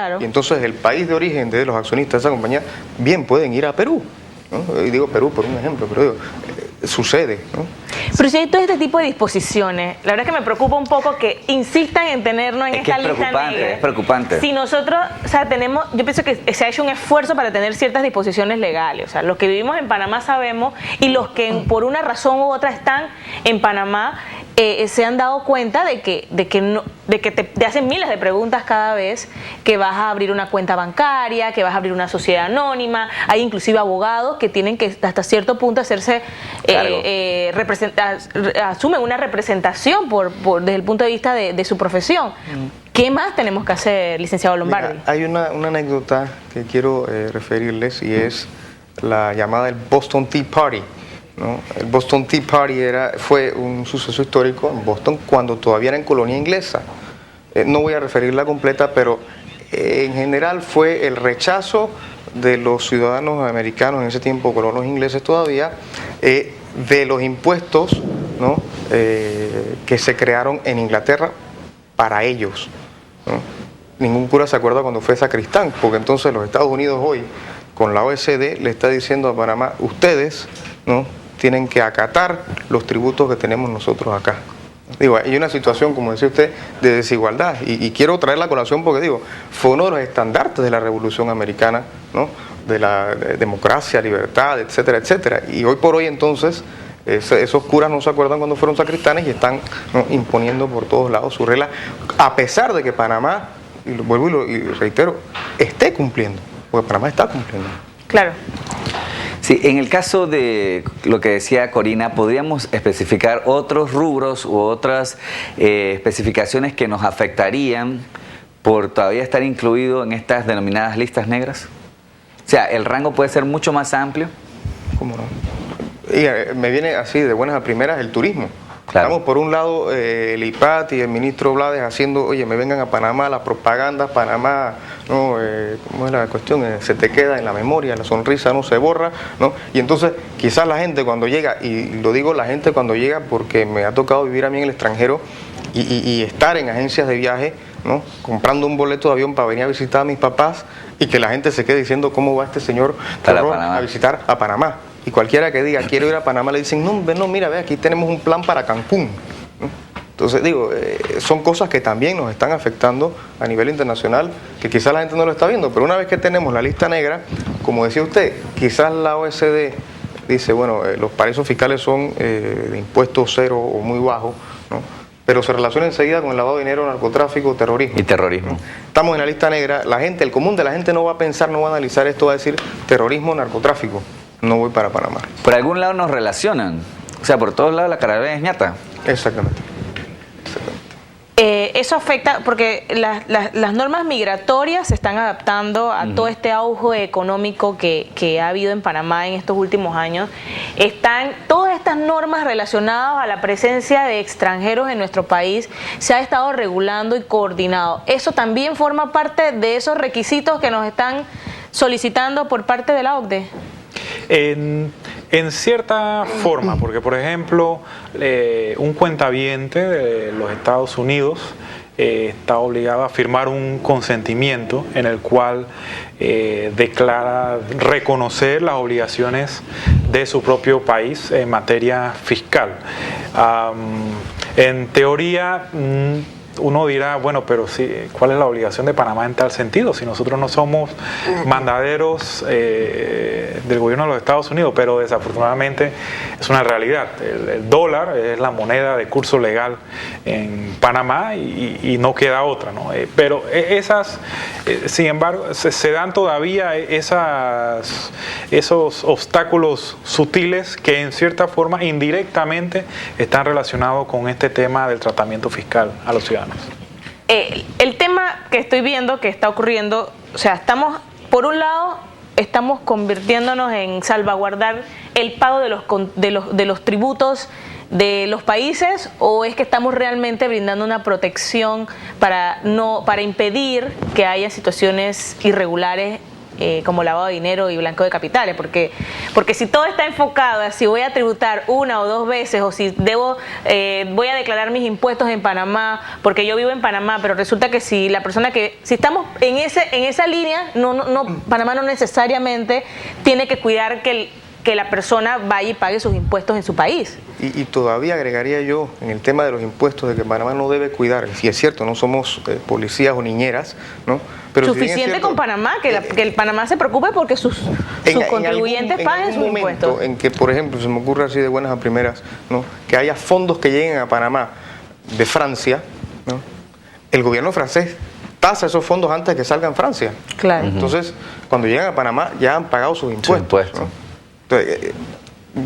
Claro. Y entonces el país de origen de los accionistas de esa compañía bien pueden ir a Perú, ¿no? Y digo Perú por un ejemplo, pero digo, sucede, ¿no? Pero si hay todo este tipo de disposiciones, la verdad es que me preocupa un poco que insistan en tenernos en esta lista negra. Es preocupante. Si nosotros, o sea, yo pienso que se ha hecho un esfuerzo para tener ciertas disposiciones legales. O sea, los que vivimos en Panamá sabemos, y los que por una razón u otra están en Panamá, se han dado cuenta de que te hacen miles de preguntas cada vez que vas a abrir una cuenta bancaria, que vas a abrir una sociedad anónima. Hay inclusive abogados que tienen que hasta cierto punto hacerse asumen una representación desde el punto de vista de su profesión. ¿Qué más tenemos que hacer, licenciado Lombardi? Mira, hay una anécdota que quiero referirles, y es la llamada del Boston Tea Party, ¿no? El Boston Tea Party fue un suceso histórico en Boston cuando todavía era en colonia inglesa. No voy a referirla completa, pero en general fue el rechazo de los ciudadanos americanos en ese tiempo, colonos ingleses todavía, de los impuestos, ¿no? Que se crearon en Inglaterra para ellos, ¿no? Ningún cura se acuerda cuando fue sacristán, porque entonces los Estados Unidos hoy, con la OECD, le está diciendo a Panamá: ustedes, ¿no?, tienen que acatar los tributos que tenemos nosotros acá. Digo, hay una situación, como decía usted, de desigualdad, y quiero traer la colación porque, digo, fue uno de los estandartes de la Revolución Americana, ¿no?, de la democracia, libertad, etcétera, etcétera. Y hoy por hoy, entonces, esos curas no se acuerdan cuando fueron sacristanes y están, ¿no?, imponiendo por todos lados su regla, a pesar de que Panamá, y vuelvo y reitero, esté cumpliendo, porque Panamá está cumpliendo. Claro. Sí, en el caso de lo que decía Corina, ¿podríamos especificar otros rubros u otras especificaciones que nos afectarían por todavía estar incluido en estas denominadas listas negras? O sea, ¿el rango puede ser mucho más amplio? ¿Cómo no? Y me viene así de buenas a primeras el turismo. Claro. Estamos por un lado el IPAT y el ministro Blades haciendo, oye, me vengan a Panamá, la propaganda, Panamá, ¿no? ¿Cómo es la cuestión? Se te queda en la memoria, la sonrisa no se borra, ¿no? Y entonces quizás la gente cuando llega, y lo digo la gente cuando llega porque me ha tocado vivir a mí en el extranjero y estar en agencias de viaje, ¿no?, comprando un boleto de avión para venir a visitar a mis papás, y que la gente se quede diciendo: ¿cómo va este señor a visitar a Panamá? Y cualquiera que diga quiero ir a Panamá le dicen: no, mira, ve, aquí tenemos un plan para Cancún, ¿no? Entonces digo, son cosas que también nos están afectando a nivel internacional, que quizás la gente no lo está viendo, pero una vez que tenemos la lista negra, como decía usted, quizás la OECD dice, bueno, los paraísos fiscales son de impuestos cero o muy bajos, ¿no?, pero se relaciona enseguida con el lavado de dinero, narcotráfico, terrorismo. Y terrorismo. Estamos en la lista negra, el común de la gente no va a pensar, no va a analizar esto, va a decir terrorismo, narcotráfico. No voy para Panamá. Por algún lado nos relacionan, o sea, por todos lados la caravana es ñata. Exactamente. Eso afecta porque las normas migratorias se están adaptando a todo este auge económico que ha habido en Panamá en estos últimos años. Están todas estas normas relacionadas a la presencia de extranjeros en nuestro país, se ha estado regulando y coordinado. Eso también forma parte de esos requisitos que nos están solicitando por parte de la OCDE. En cierta forma, porque por ejemplo, un cuentaviente de los Estados Unidos está obligado a firmar un consentimiento en el cual declara reconocer las obligaciones de su propio país en materia fiscal. En teoría, uno dirá, bueno, pero sí, ¿cuál es la obligación de Panamá en tal sentido? Si nosotros no somos mandaderos del gobierno de los Estados Unidos, pero desafortunadamente es una realidad. El dólar es la moneda de curso legal en Panamá y no queda otra, ¿no? Pero sin embargo, se dan todavía esos obstáculos sutiles que en cierta forma indirectamente están relacionados con este tema del tratamiento fiscal a los ciudadanos. El tema que estoy viendo que está ocurriendo, o sea, por un lado, estamos convirtiéndonos en salvaguardar el pago de los tributos de los países, o es que estamos realmente brindando una protección para impedir que haya situaciones irregulares como lavado de dinero y blanqueo de capitales, porque si todo está enfocado a si voy a tributar una o dos veces o si voy a declarar mis impuestos en Panamá porque yo vivo en Panamá, pero resulta que si estamos en esa línea, Panamá no necesariamente tiene que cuidar que la persona vaya y pague sus impuestos en su país. Y todavía agregaría yo en el tema de los impuestos de que Panamá no debe cuidar, si es cierto, no somos policías o niñeras, ¿no? Pero suficiente si cierto, con Panamá, que el Panamá se preocupe porque sus contribuyentes paguen sus impuestos. En que, por ejemplo, se me ocurre así de buenas a primeras, ¿no? Que haya fondos que lleguen a Panamá de Francia, ¿no? El gobierno francés tasa esos fondos antes de que salgan Francia. Claro. Entonces, cuando llegan a Panamá ya han pagado sus impuestos. ¿No? Entonces,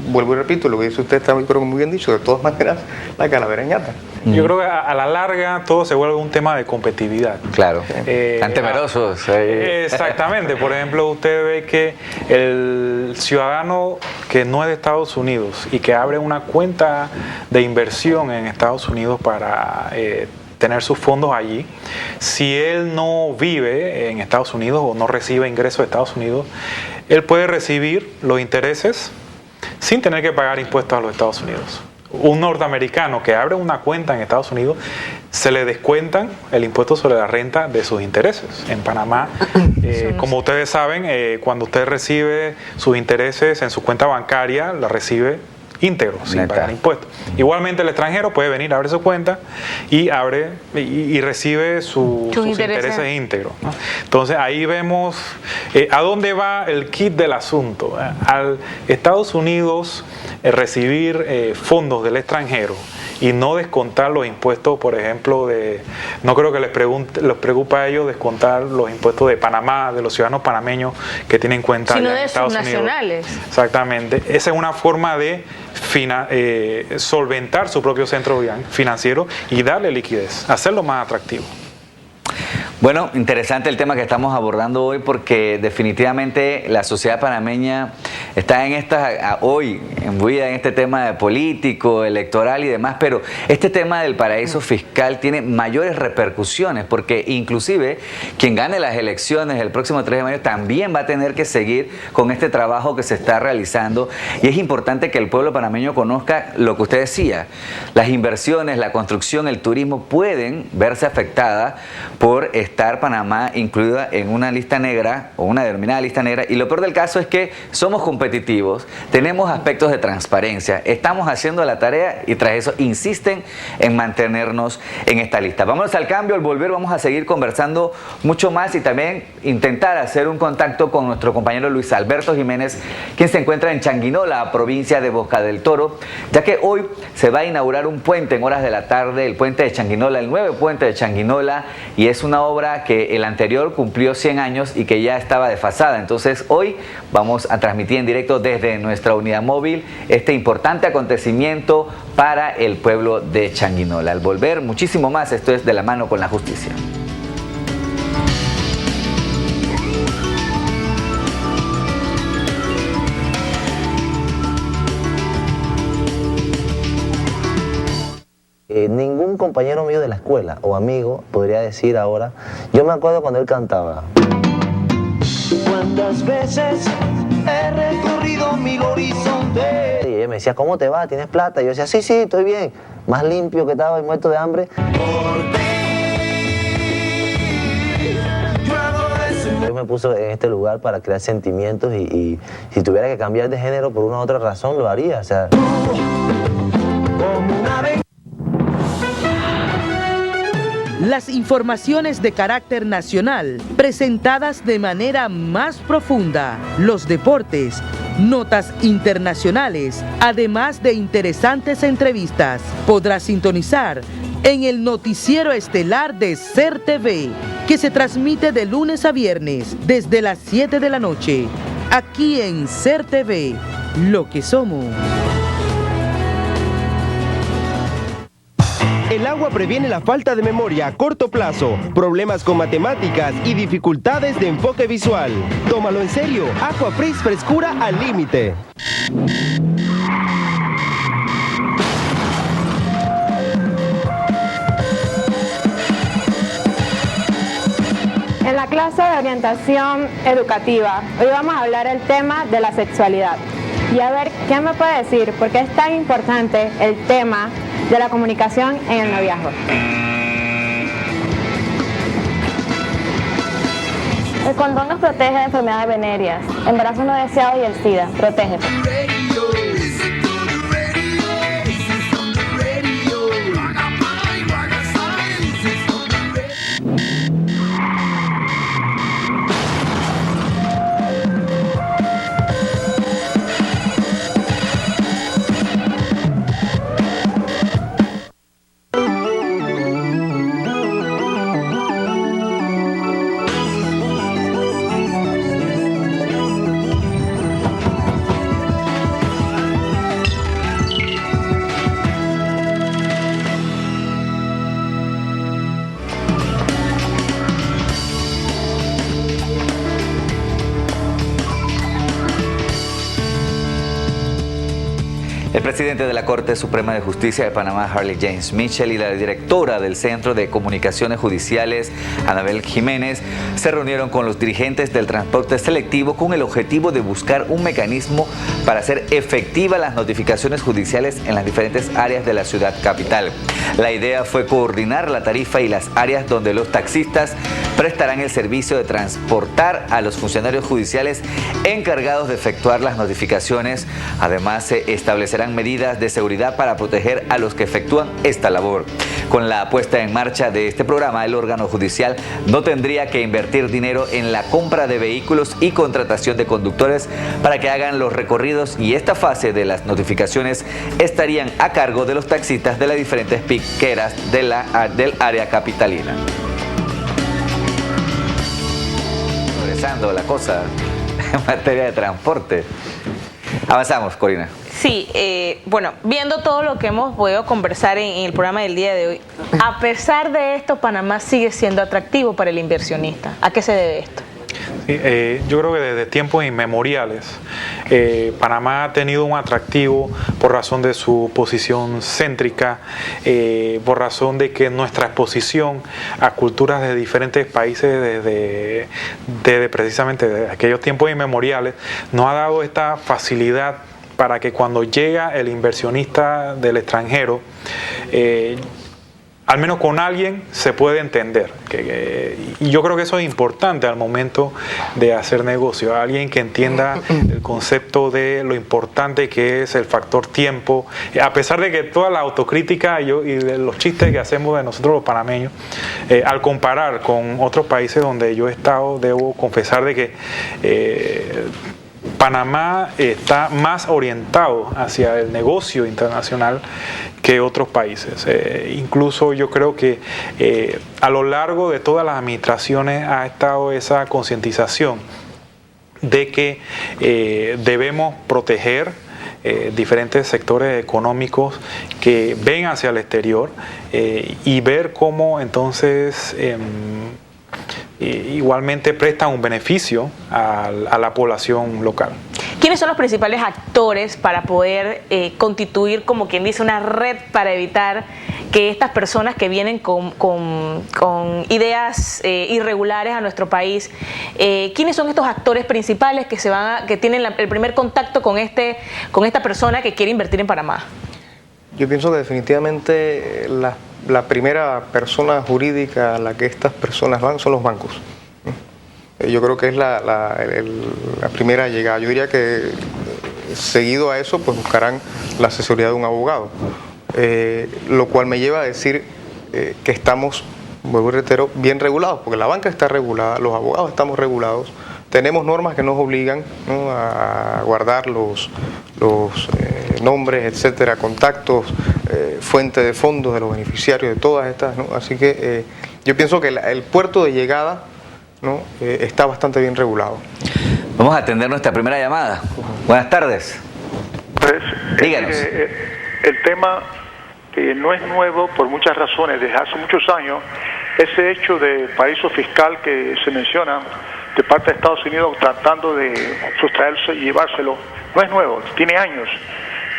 vuelvo y repito, lo que dice usted está creo que muy bien dicho, de todas maneras, la calavera ñata. Yo creo que a la larga todo se vuelve un tema de competitividad. Claro, tan temerosos. Exactamente, por ejemplo, usted ve que el ciudadano que no es de Estados Unidos y que abre una cuenta de inversión en Estados Unidos para tener sus fondos allí, si él no vive en Estados Unidos o no recibe ingresos de Estados Unidos, él puede recibir los intereses sin tener que pagar impuestos a los Estados Unidos. Un norteamericano que abre una cuenta en Estados Unidos, se le descuentan el impuesto sobre la renta de sus intereses. En Panamá, como ustedes saben, cuando usted recibe sus intereses en su cuenta bancaria, la recibe íntegro, sin pagar impuestos. Igualmente el extranjero puede venir a abrir su cuenta y recibe sus intereses íntegros, ¿no? Entonces ahí vemos a dónde va el kit del asunto. Al Estados Unidos recibir fondos del extranjero y no descontar los impuestos, por ejemplo, no creo que les preocupa a ellos descontar los impuestos de Panamá, de los ciudadanos panameños que tienen cuenta allá en Estados Unidos. Sino de sus nacionales. Exactamente. Esa es una forma de solventar su propio centro financiero y darle liquidez, hacerlo más atractivo. Bueno, interesante el tema que estamos abordando hoy porque definitivamente la sociedad panameña está hoy imbuida en este tema de político, electoral y demás, pero este tema del paraíso fiscal tiene mayores repercusiones porque inclusive quien gane las elecciones el próximo 3 de mayo también va a tener que seguir con este trabajo que se está realizando y es importante que el pueblo panameño conozca lo que usted decía, las inversiones, la construcción, el turismo pueden verse afectadas por estar Panamá incluida en una lista negra o una denominada lista negra y lo peor del caso es que somos competitivos, tenemos aspectos de transparencia, estamos haciendo la tarea y tras eso insisten en mantenernos en esta lista. Vámonos al cambio, al volver vamos a seguir conversando mucho más y también intentar hacer un contacto con nuestro compañero Luis Alberto Jiménez, quien se encuentra en Changuinola, provincia de Boca del Toro, ya que hoy se va a inaugurar un puente en horas de la tarde, el puente de Changuinola, el nuevo puente de Changuinola, y es una obra que el anterior cumplió 100 años y que ya estaba desfasada. Entonces hoy vamos a transmitir en directo desde nuestra unidad móvil este importante acontecimiento para el pueblo de Changuinola. Al volver, muchísimo más, esto es De la mano con la justicia. Ningún compañero mío de la escuela o amigo podría decir ahora, yo me acuerdo cuando él cantaba. ¿Cuántas veces he recorrido 1000 horizontes? Y ella me decía, ¿cómo te va? ¿Tienes plata? Y yo decía, sí, estoy bien. Más limpio que estaba y muerto de hambre. Yo me puse en este lugar para crear sentimientos y si tuviera que cambiar de género por una u otra razón lo haría. O sea, las informaciones de carácter nacional, presentadas de manera más profunda, los deportes, notas internacionales, además de interesantes entrevistas. Podrás sintonizar en el noticiero estelar de SER TV, que se transmite de lunes a viernes desde las 7 de la noche, aquí en SER TV, lo que somos. El agua previene la falta de memoria a corto plazo, problemas con matemáticas y dificultades de enfoque visual. Tómalo en serio, Aquafreeze frescura al límite. En la clase de orientación educativa, hoy vamos a hablar el tema de la sexualidad. Y a ver, ¿quién me puede decir por qué es tan importante el tema de la comunicación en el noviazgo? El condón nos protege de enfermedades venéreas, embarazo no deseado y el SIDA. Protege. El presidente de la Corte Suprema de Justicia de Panamá, Harley James Mitchell, y la directora del Centro de Comunicaciones Judiciales, Anabel Jiménez, se reunieron con los dirigentes del transporte selectivo con el objetivo de buscar un mecanismo para hacer efectivas las notificaciones judiciales en las diferentes áreas de la ciudad capital. La idea fue coordinar la tarifa y las áreas donde los taxistas prestarán el servicio de transportar a los funcionarios judiciales encargados de efectuar las notificaciones. Además, se establecerán medidas de seguridad para proteger a los que efectúan esta labor. Con la puesta en marcha de este programa, el órgano judicial no tendría que invertir dinero en la compra de vehículos y contratación de conductores para que hagan los recorridos, y esta fase de las notificaciones estarían a cargo de los taxistas de las diferentes piqueras del área capitalina. Progresando la cosa en materia de transporte. Avanzamos, Corina. Sí, bueno, viendo todo lo que hemos podido conversar en el programa del día de hoy, a pesar de esto, Panamá sigue siendo atractivo para el inversionista. ¿A qué se debe esto? Sí, yo creo que desde tiempos inmemoriales Panamá ha tenido un atractivo por razón de su posición céntrica, por razón de que nuestra exposición a culturas de diferentes países desde precisamente de aquellos tiempos inmemoriales nos ha dado esta facilidad para que cuando llega el inversionista del extranjero, al menos con alguien se puede entender. Y yo creo que eso es importante al momento de hacer negocio. Alguien que entienda el concepto de lo importante que es el factor tiempo. A pesar de que toda la autocrítica y de los chistes que hacemos de nosotros los panameños, al comparar con otros países donde yo he estado, debo confesar de que Panamá está más orientado hacia el negocio internacional que otros países. Incluso yo creo que a lo largo de todas las administraciones ha estado esa concientización de que debemos proteger diferentes sectores económicos que ven hacia el exterior y ver cómo entonces igualmente prestan un beneficio a la población local. ¿Quiénes son los principales actores para poder constituir, como quien dice, una red para evitar que estas personas que vienen con ideas irregulares a nuestro país, quiénes son estos actores principales que tienen el primer contacto con esta persona que quiere invertir en Panamá? Yo pienso que definitivamente la primera persona jurídica a la que estas personas van son los bancos. Yo creo que es la primera llegada. Yo diría que seguido a eso pues buscarán la asesoría de un abogado, lo cual me lleva a decir que estamos, vuelvo y reitero, bien regulados, porque la banca está regulada, los abogados estamos regulados, tenemos normas que nos obligan, ¿no?, a guardar los nombres, etcétera, contactos, fuente de fondos de los beneficiarios de todas estas, ¿no? Así que yo pienso que el puerto de llegada, ¿no?, está bastante bien regulado. Vamos a atender nuestra primera llamada. Buenas tardes. Pues, díganos. El tema no es nuevo por muchas razones. Desde hace muchos años, ese hecho de paraíso fiscal que se menciona de parte de Estados Unidos tratando de sustraerse y llevárselo, no es nuevo, tiene años.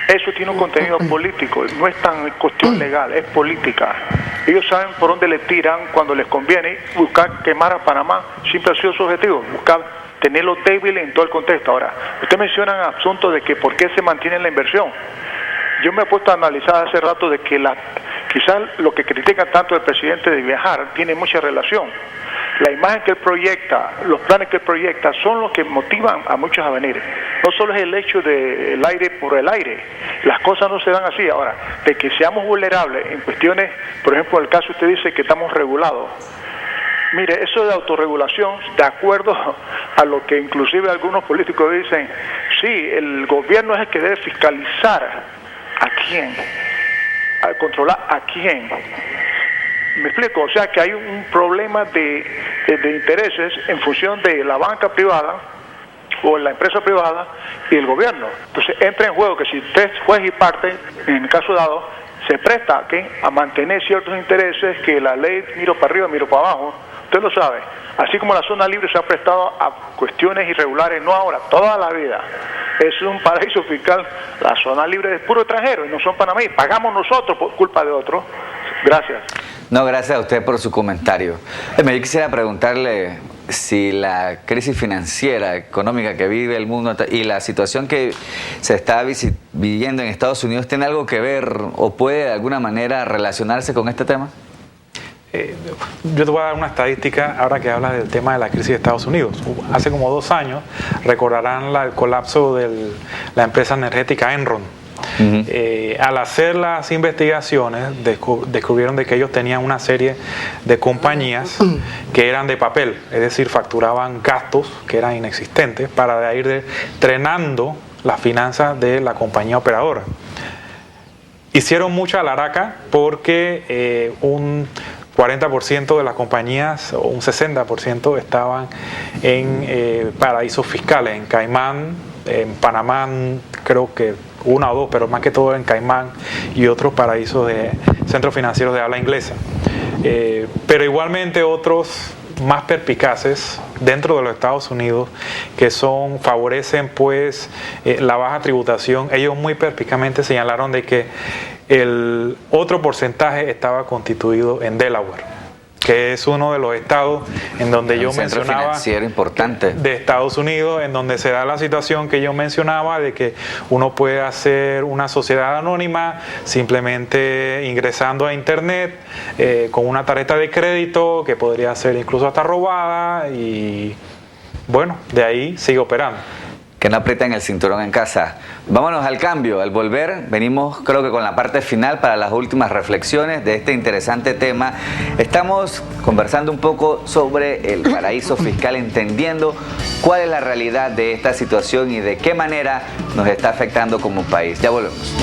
Eso tiene un contenido político, no es tan cuestión legal, es política. Ellos saben por dónde le tiran cuando les conviene. Buscar quemar a Panamá siempre ha sido su objetivo, buscar tenerlo débil en todo el contexto. Ahora, usted menciona asuntos de que por qué se mantiene la inversión. Yo me he puesto a analizar hace rato de que quizás lo que critican tanto el presidente de viajar tiene mucha relación. La imagen que él proyecta, los planes que él proyecta son los que motivan a muchos a venir. No solo es el hecho del aire por el aire, las cosas no se dan así. Ahora, de que seamos vulnerables en cuestiones, por ejemplo, el caso usted dice que estamos regulados. Mire, eso de autorregulación, de acuerdo a lo que inclusive algunos políticos dicen, sí, el gobierno es el que debe fiscalizar. ¿A quién? ¿A controlar a quién? ¿Me explico? O sea que hay un problema de intereses en función de la banca privada o la empresa privada y el gobierno. Entonces entra en juego que si usted es juez y parte, en el caso dado, se presta a mantener ciertos intereses que la ley miro para arriba, miro para abajo. Usted lo sabe. Así como la zona libre se ha prestado a cuestiones irregulares, no ahora, toda la vida. Es un paraíso fiscal. La zona libre es puro extranjero y no son panameños. Pagamos nosotros por culpa de otros. Gracias. No, gracias a usted por su comentario. Yo quisiera preguntarle si la crisis financiera, económica que vive el mundo y la situación que se está viviendo en Estados Unidos tiene algo que ver o puede de alguna manera relacionarse con este tema. Yo te voy a dar una estadística ahora que hablas del tema de la crisis de Estados Unidos. Hace como 2 años, recordarán el colapso de la empresa energética Enron. Al hacer las investigaciones descubrieron de que ellos tenían una serie de compañías que eran de papel, es decir, facturaban gastos que eran inexistentes para ir drenando las finanzas de la compañía operadora. Hicieron mucha alaraca porque un 40% de las compañías, o un 60% estaban en paraísos fiscales, en Caimán, en Panamá, creo que 1 o 2, pero más que todo en Caimán y otros paraísos de centros financieros de habla inglesa. Pero igualmente otros más perspicaces dentro de los Estados Unidos que favorecen pues la baja tributación. Ellos muy perspicazmente señalaron de que el otro porcentaje estaba constituido en Delaware, que es uno de los estados en donde yo mencionaba, financiero importante de Estados Unidos, en donde se da la situación que yo mencionaba de que uno puede hacer una sociedad anónima simplemente ingresando a internet con una tarjeta de crédito que podría ser incluso hasta robada y bueno, de ahí sigue operando. Que no aprieten el cinturón en casa. Vámonos al cambio. Al volver, venimos creo que con la parte final para las últimas reflexiones de este interesante tema. Estamos conversando un poco sobre el paraíso fiscal, entendiendo cuál es la realidad de esta situación y de qué manera nos está afectando como país. Ya volvemos.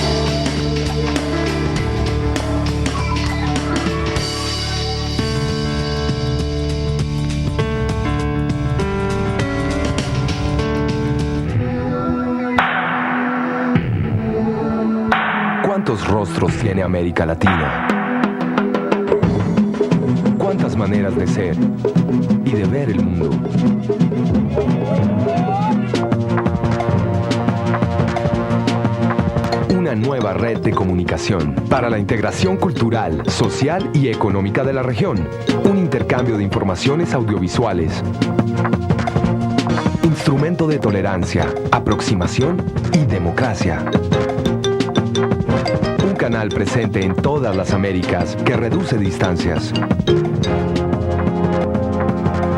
¿Cuántos rostros tiene América Latina? ¿Cuántas maneras de ser y de ver el mundo? Una nueva red de comunicación para la integración cultural, social y económica de la región. Un intercambio de informaciones audiovisuales. Instrumento de tolerancia, aproximación y democracia. Canal presente en todas las Américas que reduce distancias.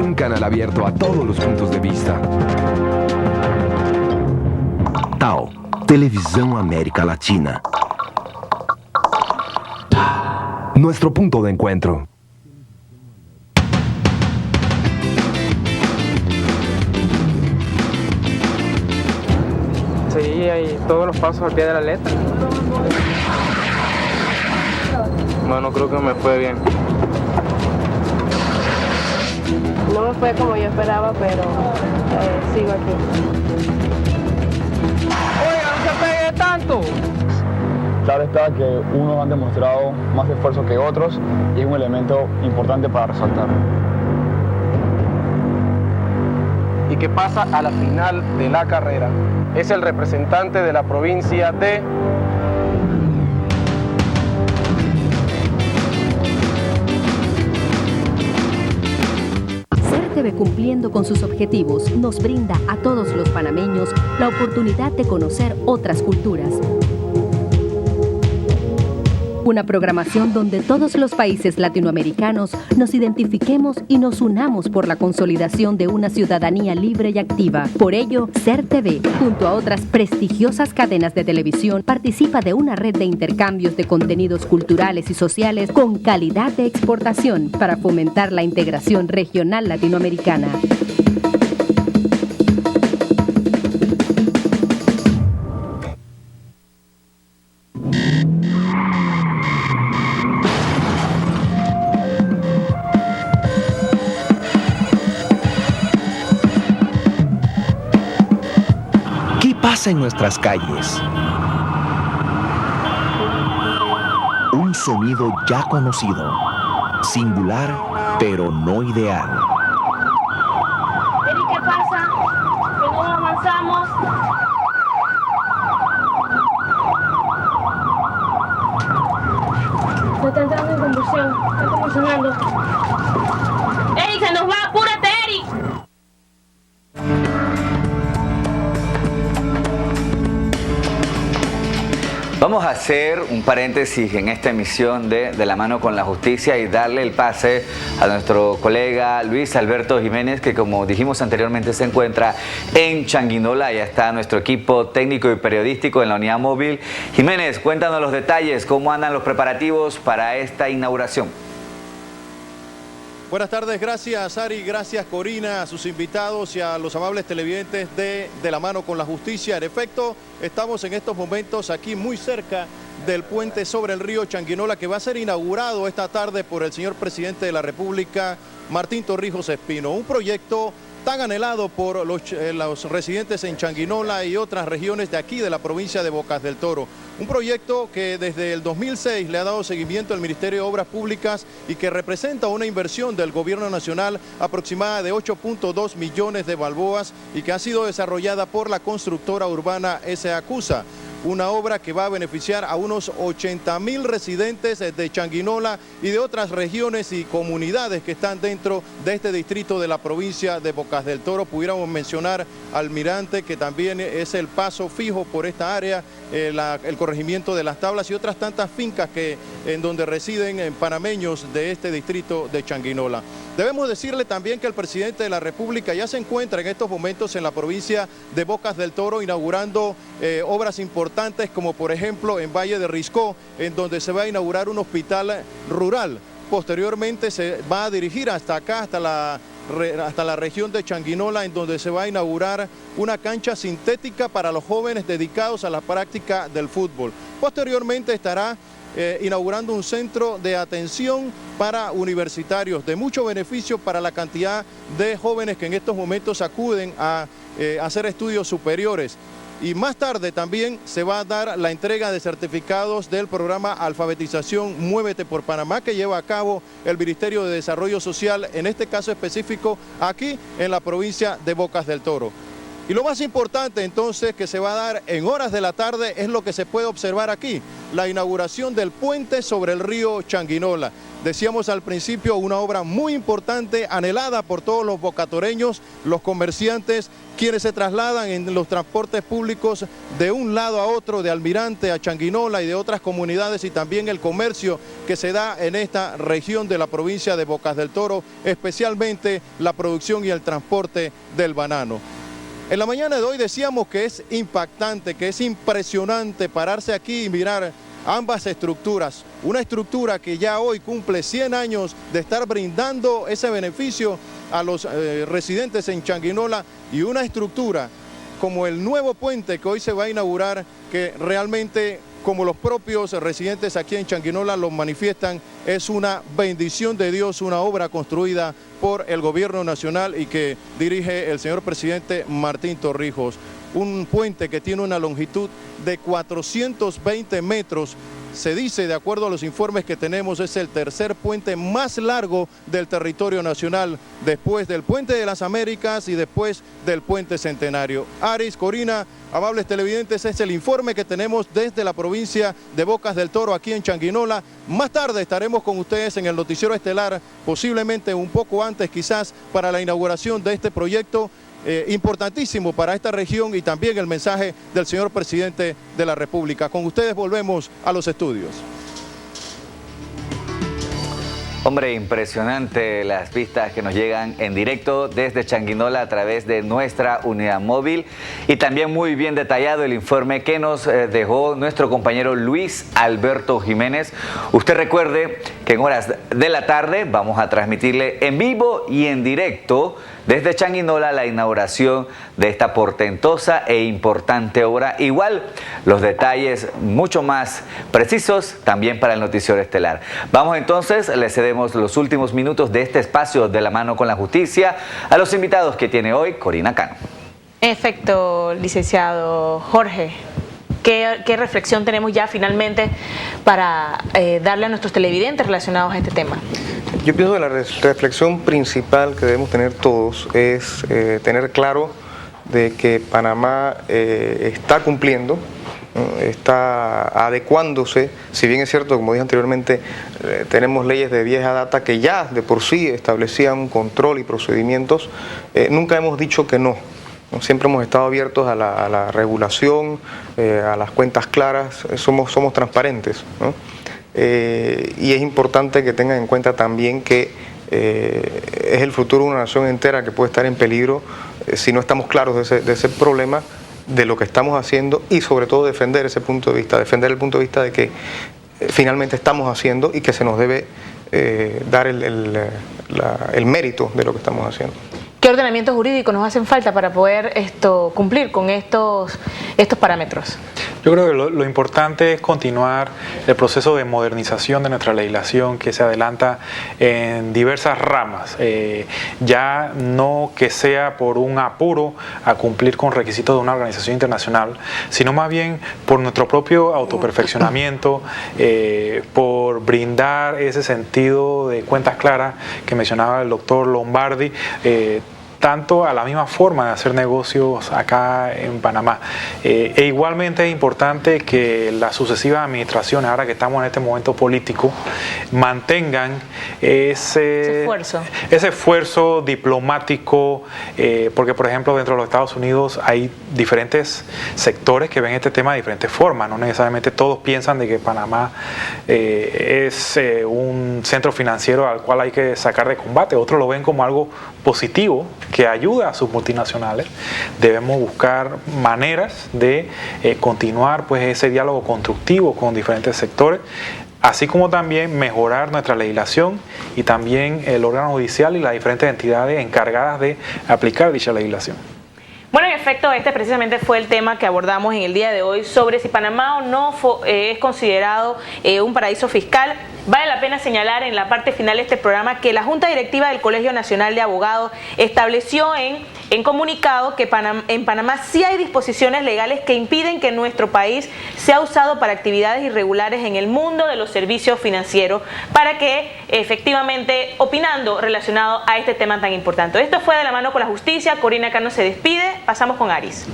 Un canal abierto a todos los puntos de vista. TAO, Televisão América Latina. Nuestro punto de encuentro. Sí, hay todos los pasos al pie de la letra. No creo que me fue bien. No me fue como yo esperaba, pero sigo aquí. ¡Oiga, no se pegue tanto! Claro está que unos han demostrado más esfuerzo que otros y es un elemento importante para resaltar. ¿Y qué pasa a la final de la carrera? Es el representante de la provincia de... CERTV, cumpliendo con sus objetivos, nos brinda a todos los panameños la oportunidad de conocer otras culturas. Una programación donde todos los países latinoamericanos nos identifiquemos y nos unamos por la consolidación de una ciudadanía libre y activa. Por ello, CERTV, junto a otras prestigiosas cadenas de televisión, participa de una red de intercambios de contenidos culturales y sociales con calidad de exportación para fomentar la integración regional latinoamericana. En nuestras calles. Un sonido ya conocido, singular, pero no ideal. Eri, ¿qué pasa? Que no avanzamos. Se está entrando en convulsión, está convulsionando. ¡Ey, se nos va! ¡Apúrate, Eri! Vamos a hacer un paréntesis en esta emisión de La Mano con la Justicia y darle el pase a nuestro colega Luis Alberto Jiménez, que como dijimos anteriormente se encuentra en Changuinola. Ya está nuestro equipo técnico y periodístico en la unidad móvil. Jiménez, cuéntanos los detalles, cómo andan los preparativos para esta inauguración. Buenas tardes, gracias Ari, gracias Corina, a sus invitados y a los amables televidentes de La Mano con la Justicia. En efecto, estamos en estos momentos aquí muy cerca del puente sobre el río Changuinola, que va a ser inaugurado esta tarde por el señor presidente de la República, Martín Torrijos Espino. Un proyecto tan anhelado por los residentes en Changuinola y otras regiones de aquí de la provincia de Bocas del Toro. Un proyecto que desde el 2006 le ha dado seguimiento al Ministerio de Obras Públicas y que representa una inversión del gobierno nacional aproximada de 8.2 millones de balboas y que ha sido desarrollada por la constructora urbana S.A.CUSA. Una obra que va a beneficiar a unos 80.000 residentes de Changuinola y de otras regiones y comunidades que están dentro de este distrito de la provincia de Bocas del Toro. Pudiéramos mencionar Almirante, que también es el paso fijo por esta área, el corregimiento de las Tablas y otras tantas fincas en donde residen panameños de este distrito de Changuinola. Debemos decirle también que el presidente de la República ya se encuentra en estos momentos en la provincia de Bocas del Toro inaugurando obras importantes, como por ejemplo en Valle de Risco, en donde se va a inaugurar un hospital rural. Posteriormente se va a dirigir hasta acá, hasta la región de Changuinola, en donde se va a inaugurar una cancha sintética para los jóvenes dedicados a la práctica del fútbol. Posteriormente estará inaugurando un centro de atención para universitarios, de mucho beneficio para la cantidad de jóvenes que en estos momentos acuden a hacer estudios superiores. Y más tarde también se va a dar la entrega de certificados del programa Alfabetización Muévete por Panamá, que lleva a cabo el Ministerio de Desarrollo Social, en este caso específico aquí en la provincia de Bocas del Toro. Y lo más importante entonces que se va a dar en horas de la tarde es lo que se puede observar aquí, la inauguración del puente sobre el río Changuinola. Decíamos al principio, una obra muy importante, anhelada por todos los bocatoreños, los comerciantes, quienes se trasladan en los transportes públicos de un lado a otro, de Almirante a Changuinola y de otras comunidades, y también el comercio que se da en esta región de la provincia de Bocas del Toro, especialmente la producción y el transporte del banano. En la mañana de hoy decíamos que es impactante, que es impresionante pararse aquí y mirar ambas estructuras. Una estructura que ya hoy cumple 100 años de estar brindando ese beneficio a los residentes en Changuinola, y una estructura como el nuevo puente que hoy se va a inaugurar, que realmente, como los propios residentes aquí en Changuinola lo manifiestan, es una bendición de Dios, una obra construida por el gobierno nacional y que dirige el señor presidente Martín Torrijos. Un puente que tiene una longitud de 420 metros se dice, de acuerdo a los informes que tenemos, es el tercer puente más largo del territorio nacional, después del Puente de las Américas y después del Puente Centenario. Aris, Corina, amables televidentes, es el informe que tenemos desde la provincia de Bocas del Toro, aquí en Changuinola. Más tarde estaremos con ustedes en el noticiero estelar, posiblemente un poco antes quizás, para la inauguración de este proyecto importantísimo para esta región y también el mensaje del señor presidente de la República. Con ustedes volvemos a los estudios. Hombre, impresionante las vistas que nos llegan en directo desde Changuinola a través de nuestra unidad móvil, y también muy bien detallado el informe que nos dejó nuestro compañero Luis Alberto Jiménez. Usted recuerde que en horas de la tarde vamos a transmitirle en vivo y en directo desde Changuinola la inauguración de esta portentosa e importante obra. Igual los detalles mucho más precisos también para el noticiero estelar. Vamos entonces, le cedemos los últimos minutos de este espacio de la mano con la justicia a los invitados que tiene hoy Corina Cano. En efecto, licenciado Jorge, ¿qué reflexión tenemos ya finalmente para darle a nuestros televidentes relacionados a este tema? Yo pienso que la reflexión principal que debemos tener todos es tener claro de que Panamá está cumpliendo, está adecuándose. Si bien es cierto, como dije anteriormente, tenemos leyes de vieja data que ya de por sí establecían un control y procedimientos, nunca hemos dicho que no. Siempre hemos estado abiertos a la regulación, a las cuentas claras, somos transparentes, ¿no? Y es importante que tengan en cuenta también que es el futuro de una nación entera que puede estar en peligro si no estamos claros de ese problema, de lo que estamos haciendo, y sobre todo defender ese punto de vista, defender el punto de vista de que finalmente estamos haciendo y que se nos debe dar el mérito de lo que estamos haciendo. ¿Qué ordenamientos jurídicos nos hacen falta para poder cumplir con estos parámetros? Yo creo que lo importante es continuar el proceso de modernización de nuestra legislación, que se adelanta en diversas ramas, ya no que sea por un apuro a cumplir con requisitos de una organización internacional, sino más bien por nuestro propio autoperfeccionamiento, por brindar ese sentido de cuentas claras que mencionaba el doctor Lombardi, tanto a la misma forma de hacer negocios acá en Panamá. E igualmente es importante que las sucesivas administraciones, ahora que estamos en este momento político, mantengan ese esfuerzo diplomático, porque por ejemplo dentro de los Estados Unidos hay diferentes sectores que ven este tema de diferentes formas, no necesariamente todos piensan de que Panamá es un centro financiero al cual hay que sacar de combate, otros lo ven como algo positivo que ayuda a sus multinacionales. Debemos buscar maneras de continuar pues ese diálogo constructivo con diferentes sectores, así como también mejorar nuestra legislación y también el órgano judicial y las diferentes entidades encargadas de aplicar dicha legislación. Bueno, en efecto, este precisamente fue el tema que abordamos en el día de hoy sobre si Panamá o no es considerado un paraíso fiscal. Vale la pena señalar en la parte final de este programa que la Junta Directiva del Colegio Nacional de Abogados estableció en comunicado que en Panamá sí hay disposiciones legales que impiden que nuestro país sea usado para actividades irregulares en el mundo de los servicios financieros, para que efectivamente opinando relacionado a este tema tan importante. Esto fue De la Mano con la Justicia. Corina Cano se despide. Pasamos con Aris.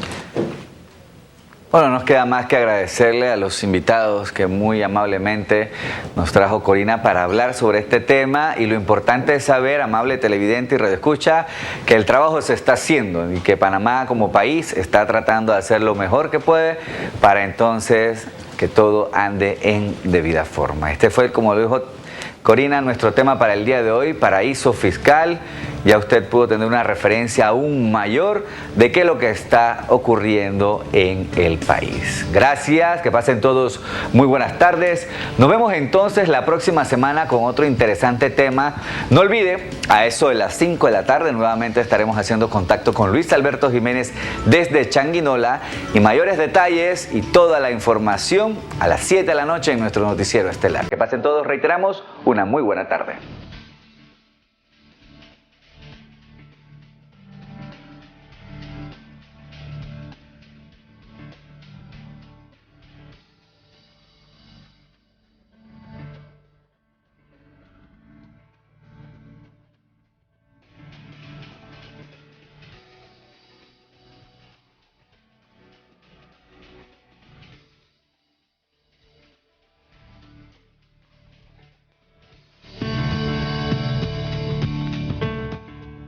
Bueno, nos queda más que agradecerle a los invitados que muy amablemente nos trajo Corina para hablar sobre este tema, y lo importante es saber, amable televidente y radioescucha, que el trabajo se está haciendo y que Panamá como país está tratando de hacer lo mejor que puede para entonces que todo ande en debida forma. Este fue, como lo dijo Corina, nuestro tema para el día de hoy, paraíso fiscal. Ya usted pudo tener una referencia aún mayor de qué es lo que está ocurriendo en el país. Gracias, que pasen todos muy buenas tardes. Nos vemos entonces la próxima semana con otro interesante tema. No olvide, a eso de las 5 de la tarde nuevamente estaremos haciendo contacto con Luis Alberto Jiménez desde Changuinola, y mayores detalles y toda la información a las 7 de la noche en nuestro noticiero estelar. Que pasen todos, reiteramos, una muy buena tarde.